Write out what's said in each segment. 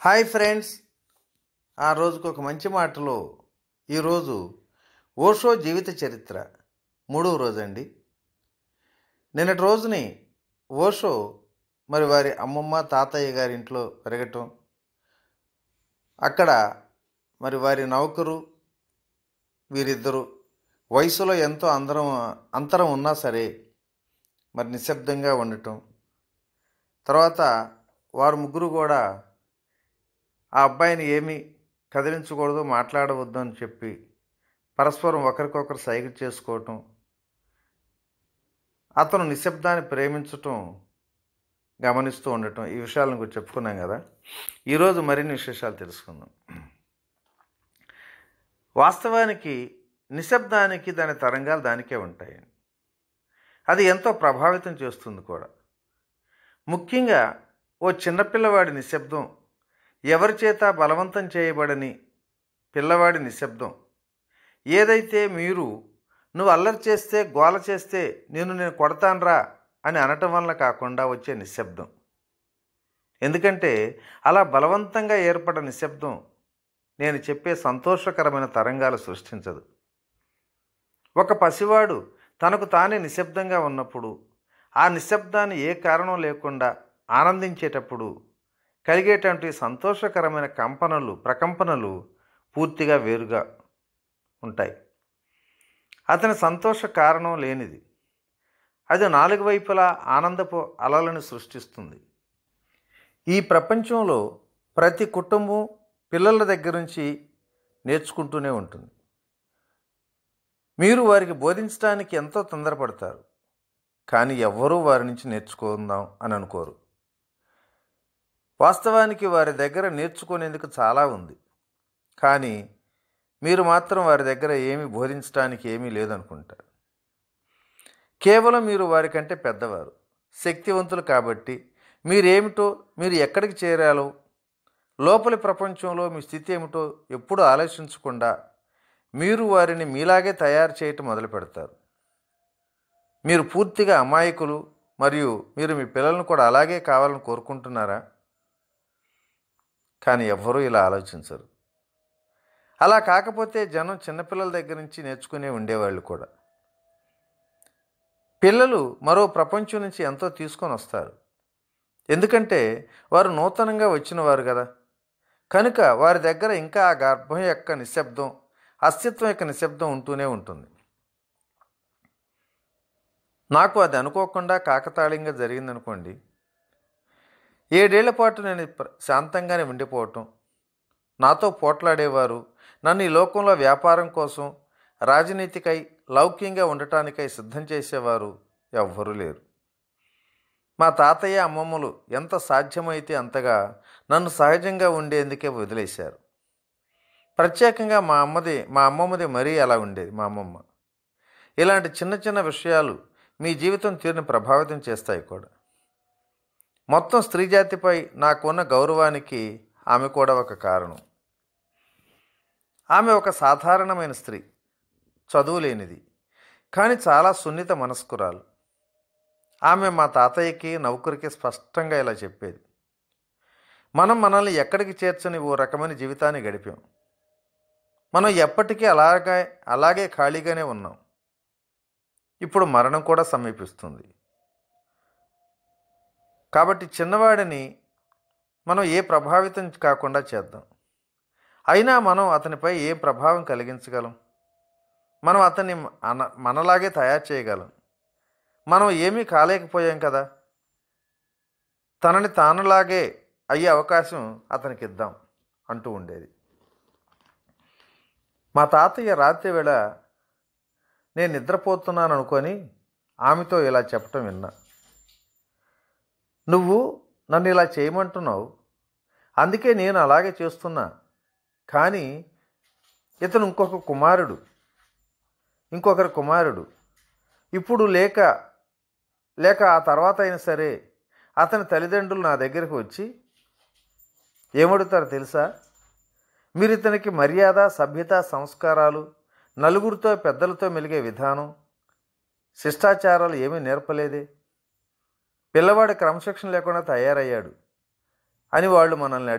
Hi friends, ఆ రోజుకు ఒక మంచి మాటలో ఈరోజు ఓషో జీవిత చరిత్ర మూడవ రోజండి. నిన్నటి రోజుని ఓషో వారి అమ్మమ్మ తాతయ్య గారి ఇంట్లో పెరగటం, అక్కడ వారి నౌకరు వీరిద్దరు వయసులో ఎంతో అంతరం ఉన్నా సరే నిశ్శబ్దంగా ఉండటం, తర్వాత వారు ముగ్గురు కూడా ఆ అబ్బాయిని ఏమీ కదిలించకూడదు, మాట్లాడవద్దు అని చెప్పి పరస్పరం ఒకరికొకరు సైగ చేసుకోవటం, అతను నిశ్శబ్దాన్ని ప్రేమించటం గమనిస్తూ ఉండటం, ఈ విషయాలను గురించి చెప్పుకున్నాం కదా. ఈరోజు మరిన్ని విశేషాలు తెలుసుకుందాం. వాస్తవానికి నిశ్శబ్దానికి దాని తరంగాలు దానికే ఉంటాయి. అది ఎంతో ప్రభావితం చేస్తుంది కూడా. ముఖ్యంగా ఓ చిన్నపిల్లవాడి నిశ్శబ్దం, ఎవరి చేత బలవంతం చేయబడని పిల్లవాడి నిశ్శబ్దం, ఏదైతే నువ్వు అల్లరి చేస్తే గోల చేస్తే నేను కొడతానురా అని అనటం వల్ల కాకుండా వచ్చే నిశ్శబ్దం. ఎందుకంటే అలా బలవంతంగా ఏర్పడ్డ నిశ్శబ్దం నేను చెప్పే సంతోషకరమైన తరంగాలు సృష్టించదు. ఒక పసివాడు తనకు తానే నిశ్శబ్దంగా ఉన్నప్పుడు, ఆ నిశ్శబ్దాన్ని ఏ కారణం లేకుండా ఆనందించేటప్పుడు కలిగేటువంటి సంతోషకరమైన ప్రకంపనలు పూర్తిగా వేరుగా ఉంటాయి. అతని సంతోష కారణం లేనిది. అది నాలుగు వైపులా ఆనందపు అలలను సృష్టిస్తుంది. ఈ ప్రపంచంలో ప్రతి కుటుంబం పిల్లల దగ్గర నుంచి నేర్చుకుంటూనే ఉంటుంది. మీరు వారికి బోధించడానికి ఎంతో తొందరపడతారు, కానీ ఎవ్వరూ వారి నుంచి నేర్చుకుందాం అని అనుకోరు. వాస్తవానికి వారి దగ్గర నేర్చుకునేందుకు చాలా ఉంది, కానీ మీరు మాత్రం వారి దగ్గర ఏమీ బోధించడానికి ఏమీ లేదనుకుంటారు. కేవలం మీరు వారికంటే పెద్దవారు, శక్తివంతులు కాబట్టి మీరు ఎక్కడికి చేరాలో, లోపలి ప్రపంచంలో మీ స్థితి ఏమిటో ఎప్పుడూ ఆలోచించకుండా మీరు వారిని మీలాగే తయారు చేయటం మొదలు పెడతారు. మీరు పూర్తిగా అమాయకులు మరియు మీరు మీ పిల్లలను కూడా అలాగే కావాలని కోరుకుంటున్నారా? కానీ ఎవ్వరూ ఇలా ఆలోచించరు. అలా కాకపోతే జనం చిన్నపిల్లల దగ్గర నుంచి నేర్చుకునే ఉండేవాళ్ళు కూడా. పిల్లలు మరో ప్రపంచం నుంచి ఎంతో తీసుకొని వస్తారు, ఎందుకంటే వారు నూతనంగా వచ్చిన వారు కదా. కనుక వారి దగ్గర ఇంకా ఆ గర్భం యొక్క నిశ్శబ్దం, అస్తిత్వం యొక్క నిశ్శబ్దం ఉంటూనే ఉంటుంది. నాకు అది అనుకోకుండా కాకతాళీయంగా జరిగిందనుకోండి. 7 ఏళ్ల పాటు నేను శాంతంగానే ఉండిపోవటం, నాతో పోట్లాడేవారు, నన్ను ఈ లోకంలో వ్యాపారం కోసం, రాజనీతికై, లౌక్యంగా ఉండటానికై సిద్ధం చేసేవారు ఎవ్వరూ లేరు. మా తాతయ్య అమ్మమ్మలు ఎంత సాధ్యమైతే అంతగా నన్ను సహజంగా ఉండేందుకే వదిలేశారు. ప్రత్యేకంగా మా అమ్మమ్మది మరీ అలా ఉండేది. మా అమ్మమ్మ ఇలాంటి చిన్న చిన్న విషయాలు మీ జీవితం తీరుని ప్రభావితం చేస్తాయి కూడా. మొత్తం స్త్రీ జాతిపై నాకున్న గౌరవానికి ఆమె కూడా ఒక కారణం. ఆమె ఒక సాధారణమైన స్త్రీ, చదువు లేనిది, కానీ చాలా సున్నిత మనస్కురాలు. ఆమె మా తాతయ్యకి నౌకరికి స్పష్టంగా ఇలా చెప్పేది: మనల్ని ఎక్కడికి చేర్చని ఓ రకమైన జీవితాన్ని గడిపాం. మనం ఎప్పటికీ అలాగే ఖాళీగానే ఉన్నాం. ఇప్పుడు మరణం కూడా సమీపిస్తుంది. కాబట్టి చిన్నవాడిని మనం ఏ ప్రభావితం కాకుండా చేద్దాం. అయినా మనం అతనిపై ఏ ప్రభావం కలిగించగలం? మనం అతన్ని మనలాగే తయారు చేయగలం. మనం ఏమీ కాలేకపోయాం కదా. తనని తానులాగే అయ్యే అవకాశం అతనికి ఇద్దాం అంటూ ఉండేది. మా తాతయ్య రాత్రి వేళ నేను నిద్రపోతున్నాను అనుకొని ఆమెతో ఇలా చెప్పటం విన్నా: నువ్వు నన్ను ఇలా చేయమంటున్నావు, అందుకే నేను అలాగే చేస్తున్నా. కానీ ఇతను ఇంకొకరి కుమారుడు ఇప్పుడు లేక ఆ తర్వాత అయినా సరే అతని తల్లిదండ్రులు నా దగ్గరికి వచ్చి ఏమడుగుతారో తెలుసా? మీరు ఇతనికి మర్యాద, సభ్యత, సంస్కారాలు, నలుగురితో పెద్దలతో మెలిగే విధానం, శిష్టాచారాలు ఏమీ నేర్పలేదే. పిల్లవాడు క్రమశిక్షణ లేకుండా తయారయ్యాడు. అని వాళ్ళు మనల్ని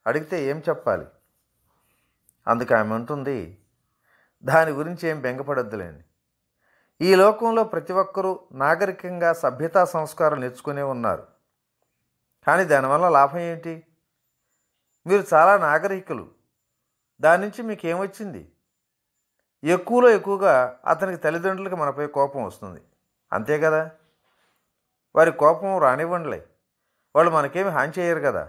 అడిగితే ఏం చెప్పాలి? అందుకు ఆమె అంటుంది, దాని గురించి ఏం బెంగపడొద్దులేండి. ఈ లోకంలో ప్రతి ఒక్కరూ నాగరికంగా సభ్యతా సంస్కారం నేర్చుకునే ఉన్నారు. కానీ దానివల్ల లాభం ఏంటి? మీరు చాలా నాగరికులు. దాని నుంచి మీకేమొచ్చింది? ఎక్కువలో ఎక్కువగా అతనికి తల్లిదండ్రులకి మనపై కోపం వస్తుంది, అంతే కదా. వారి కోపం రానివ్వండిలే, వాళ్ళు మనకేమి హాని చేయరు కదా.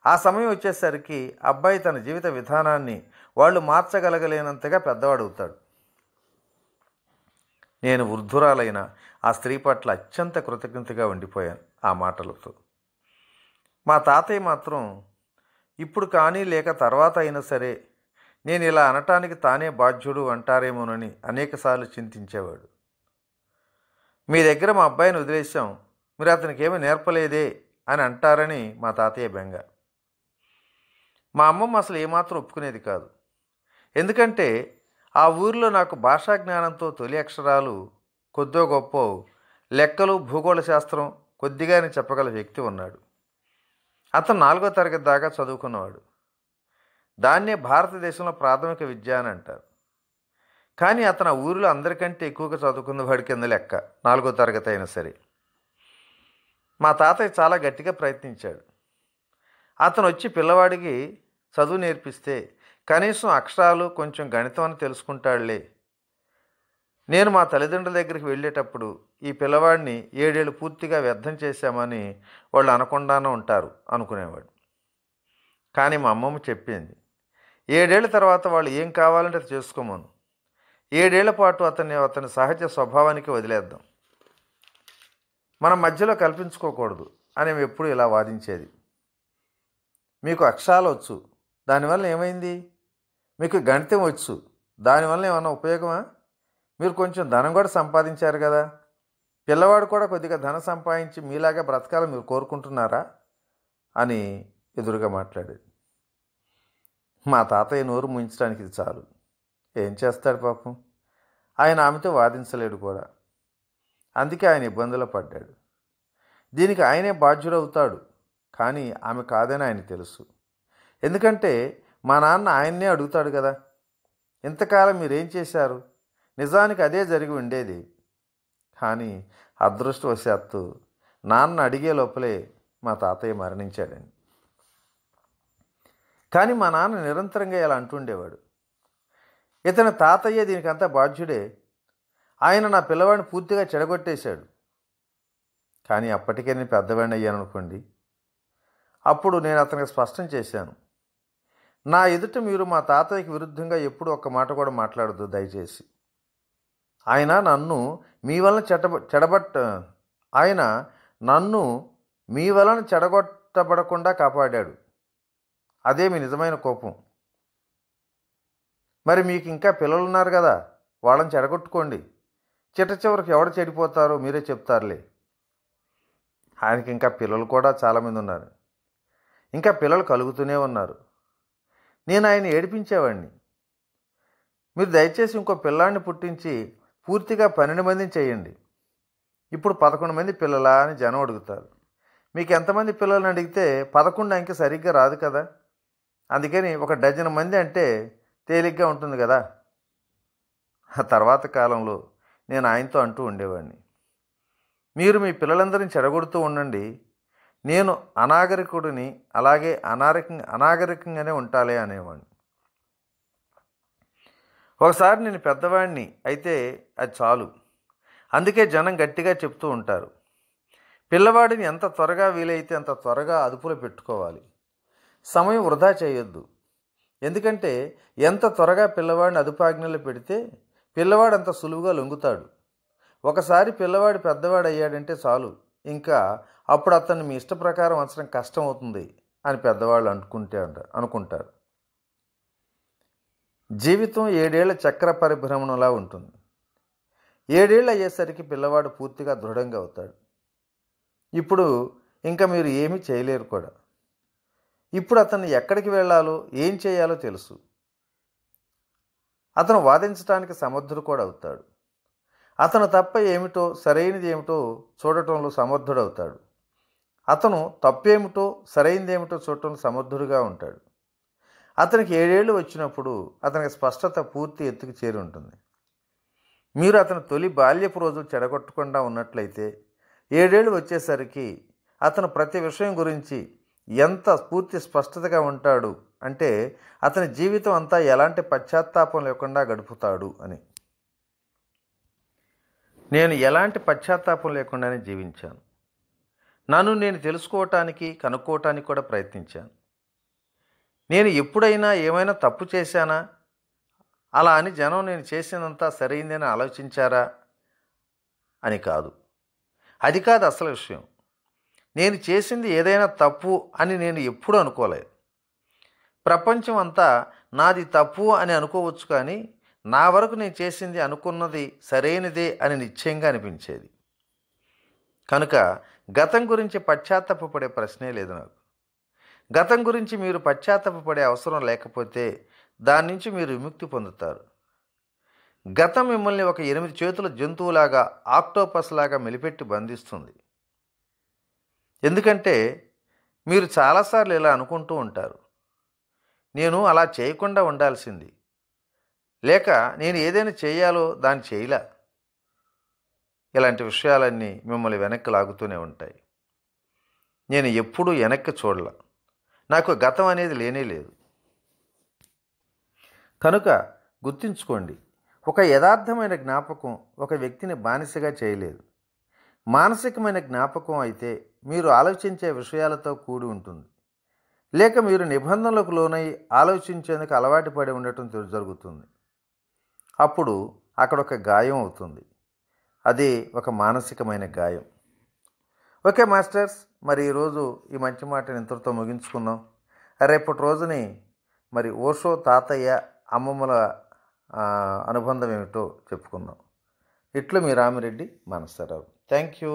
ఆ సమయం వచ్చేసరికి అబ్బాయి తన జీవిత విధానాన్ని వాళ్ళు మార్చగలగలేనంతగా పెద్దవాడవుతాడు. నేను వృద్ధురాలైన ఆ స్త్రీ పట్ల అత్యంత కృతజ్ఞతగా ఉండిపోయాను ఆ మాటలతో. మా తాతయ్య మాత్రం ఇప్పుడు కానీ లేక తర్వాత అయినా సరే నేను ఇలా అనటానికి తానే బాధ్యుడు అంటారేమోనని అనేకసార్లు చింతించేవాడు. మీ దగ్గర మా అబ్బాయిని వదిలేశాం, మీరు అతనికి ఏమీ నేర్పలేదే అని అంటారని మా తాతయ్య బెంగ. మా అమ్మమ్మ అసలు ఏమాత్రం ఒప్పుకునేది కాదు. ఎందుకంటే ఆ ఊరిలో నాకు భాషా జ్ఞానంతో తొలి అక్షరాలు కొద్దో గొప్పో, లెక్కలు, భూగోళ శాస్త్రం కొద్దిగానే చెప్పగల వ్యక్తి ఉన్నాడు. అతను 4వ తరగతి దాకా చదువుకున్నవాడు. దాన్నే భారతదేశంలో ప్రాథమిక విద్య అని అంటారు. కానీ అతను ఆ ఊరిలో అందరికంటే ఎక్కువగా చదువుకున్నవాడి కింద లెక్క, 4వ తరగతి అయినా సరే. మా తాతయ్య చాలా గట్టిగా ప్రయత్నించాడు. అతను వచ్చి పిల్లవాడికి చదువు నేర్పిస్తే కనీసం అక్షరాలు, కొంచెం గణితం అని తెలుసుకుంటాడులే. నేను మా తల్లిదండ్రుల దగ్గరికి వెళ్ళేటప్పుడు ఈ పిల్లవాడిని 7 ఏళ్ళు పూర్తిగా వ్యర్థం చేశామని వాళ్ళు అనకుండానే ఉంటారు అనుకునేవాడు. కానీ మా అమ్మమ్మ చెప్పింది, 7 ఏళ్ల తర్వాత వాళ్ళు ఏం కావాలంటే అది చేసుకోమను. 7 ఏళ్ల పాటు అతని సహజ స్వభావానికి వదిలేద్దాం, మనం మధ్యలో కల్పించుకోకూడదు అని ఎప్పుడు ఇలా వాదించేది. మీకు అక్షరాలు వచ్చు, దానివల్ల ఏమైంది? మీకు గణితం వచ్చు, దానివల్ల ఏమన్నా ఉపయోగమా? మీరు కొంచెం ధనం కూడా సంపాదించారు కదా. పిల్లవాడు కూడా కొద్దిగా ధనం సంపాదించి మీలాగా బ్రతకాలని మీరు కోరుకుంటున్నారా అని ఎదురుగా మాట్లాడేది. మా తాతయ్య నోరు ముంచడానికి ఇది చాలు. ఏం చేస్తాడు పాపం, ఆయన ఆమెతో వాదించలేడు కూడా. అందుకే ఆయన ఇబ్బందులు పడ్డాడు. దీనికి ఆయనే బాధ్యుడవుతాడు, కానీ ఆమె కాదని ఆయన తెలుసు. ఎందుకంటే మా నాన్న ఆయన్నే అడుగుతాడు కదా, ఇంతకాలం మీరేం చేశారు? నిజానికి అదే జరిగి ఉండేది. కానీ అదృష్టవశాత్తు నాన్న అడిగే లోపలే మా తాతయ్య మరణించాడండి. కానీ మా నాన్న నిరంతరంగా ఇలా అంటుండేవాడు, ఇతని తాతయ్య దీనికంతా బాధ్యుడే, ఆయన నా పిల్లవాడిని పూర్తిగా చెడగొట్టేశాడు. కానీ అప్పటికే నేను పెద్దవాడిని అయ్యాను అనుకోండి. అప్పుడు నేను అతనికి స్పష్టం చేశాను, నా ఎదుట మీరు మా తాతయ్యకి విరుద్ధంగా ఎప్పుడు ఒక్క మాట కూడా మాట్లాడద్దు దయచేసి. ఆయన నన్ను మీ వలన చెడగొట్టబడకుండా కాపాడాడు. అదే మీ నిజమైన కోపం. మరి మీకు ఇంకా పిల్లలు ఉన్నారు కదా, వాళ్ళని చెడగొట్టుకోండి. చివరికి ఎవడు చెడిపోతారో మీరే చెప్తారులే. ఆయనకి ఇంకా పిల్లలు కూడా చాలామంది ఉన్నారు, ఇంకా పిల్లలు కలుగుతూనే ఉన్నారు. నేను ఆయన ఏడిపించేవాడిని. మీరు దయచేసి ఇంకో పిల్లాడిని పుట్టించి పూర్తిగా 12 మందిని చేయండి. ఇప్పుడు 11 మంది పిల్లలా అని జనం అడుగుతారు. మీకు ఎంతమంది పిల్లలని అడిగితే 11 అంకె సరిగ్గా రాదు కదా. అందుకని 1 డజన్ మంది అంటే తేలిగ్గా ఉంటుంది కదా. ఆ తర్వాత కాలంలో నేను ఆయనతో అంటూ ఉండేవాడిని, మీరు మీ పిల్లలందరినీ చెడగొడుతూ ఉండండి, నేను అనాగరికుడిని, అలాగే అనాగరికంగానే ఉంటాలే అనేవాడిని. ఒకసారి నేను పెద్దవాడిని అయితే అది చాలు. అందుకే జనం గట్టిగా చెప్తూ ఉంటారు, పిల్లవాడిని ఎంత త్వరగా వీలైతే అంత త్వరగా అదుపులో పెట్టుకోవాలి, సమయం వృధా చేయొద్దు. ఎందుకంటే ఎంత త్వరగా పిల్లవాడిని అదుపాజ్ఞలో పెడితే పిల్లవాడు అంత సులువుగా లొంగుతాడు. ఒకసారి పిల్లవాడు పెద్దవాడు అయ్యాడంటే చాలు, ఇంకా అప్పుడు అతన్ని మీ ఇష్ట ప్రకారం ఉంచడం కష్టం అవుతుంది అని పెద్దవాళ్ళు అనుకుంటారు. జీవితం 7 ఏళ్ల చక్ర పరిభ్రమణంలా ఉంటుంది. 7 ఏళ్ళు అయ్యేసరికి పిల్లవాడు పూర్తిగా దృఢంగా అవుతాడు. ఇప్పుడు ఇంకా మీరు ఏమీ చేయలేరు కూడా. ఇప్పుడు అతను ఎక్కడికి వెళ్ళాలో ఏం చేయాలో తెలుసు. అతను వాదించడానికి సమర్థుడు కూడా అవుతాడు. అతను తప్ప ఏమిటో సరైనది ఏమిటో చూడటంలో సమర్థుడవుతాడు. అతను తప్పేమిటో సరైందేమిటో చూడటం సమర్థుడిగా ఉంటాడు. అతనికి 7 ఏళ్ళు వచ్చినప్పుడు అతనికి స్పష్టత పూర్తి ఎత్తుకు చేరి ఉంటుంది. మీరు అతని తొలి బాల్యపు రోజులు చెడగొట్టకుండా ఉన్నట్లయితే 7 ఏళ్ళు వచ్చేసరికి అతను ప్రతి విషయం గురించి ఎంత పూర్తి స్పష్టతగా ఉంటాడు అంటే అతని జీవితం అంతా ఎలాంటి పశ్చాత్తాపం లేకుండా గడుపుతాడు అని. నేను ఎలాంటి పశ్చాత్తాపం లేకుండానే జీవించాను. నన్ను నేను తెలుసుకోవటానికి కనుక్కోవటానికి కూడా ప్రయత్నించాను. నేను ఎప్పుడైనా ఏమైనా తప్పు చేశానా, అలా అని జనం నేను చేసినంతా సరైందని ఆలోచించారా అని కాదు. అది కాదు అసలు విషయం. నేను చేసింది ఏదైనా తప్పు అని నేను ఎప్పుడూ అనుకోలేదు. ప్రపంచం అంతా నాది తప్పు అని అనుకోవచ్చు, కానీ నా వరకు నేను చేసింది అనుకున్నది సరైనదే అని నిశ్చయంగా అనిపించేది. కనుక గతం గురించి పశ్చాత్తాపపడే ప్రశ్నే లేదు నాకు. గతం గురించి మీరు పశ్చాత్తాపపడే అవసరం లేకపోతే దాని నుంచి మీరు విముక్తి పొందుతారు. గతం మిమ్మల్ని ఒక 8 చేతుల జంతువులాగా, ఆక్టోపస్ లాగా మెలిపెట్టి బంధిస్తుంది. ఎందుకంటే మీరు చాలాసార్లు ఇలా అనుకుంటూ ఉంటారు, నేను అలా చేయకుండా ఉండాల్సింది, లేక నేను ఏదైనా చేయాలో దాన్ని చేయలే. ఇలాంటి విషయాలన్నీ మిమ్మల్ని వెనక్కి లాగుతూనే ఉంటాయి. నేను ఎప్పుడూ వెనక్కి చూడలే. నాకు గతం అనేది లేనే లేదు. కనుక గుర్తుంచుకోండి, ఒక యథార్థమైన జ్ఞాపకం ఒక వ్యక్తిని బానిసగా చేయలేదు. మానసికమైన జ్ఞాపకం అయితే మీరు ఆలోచించే విషయాలతో కూడి ఉంటుంది, లేక మీరు నిబంధనలకు లోనై ఆలోచించేందుకు అలవాటు పడి ఉండటం జరుగుతుంది. అప్పుడు అక్కడ ఒక గాయం అవుతుంది. అది ఒక మానసికమైన గాయం. ఓకే మాస్టర్స్, మరి ఈరోజు ఈ మంచి మాటని ఇంతటితో ముగించుకుందాం. రేపటి రోజుని మరి ఓషో తాతయ్య అమ్మమ్మల అనుబంధం ఏమిటో చెప్పుకుందాం. ఇట్లు మీ రామిరెడ్డి మానసరావు. Thank you.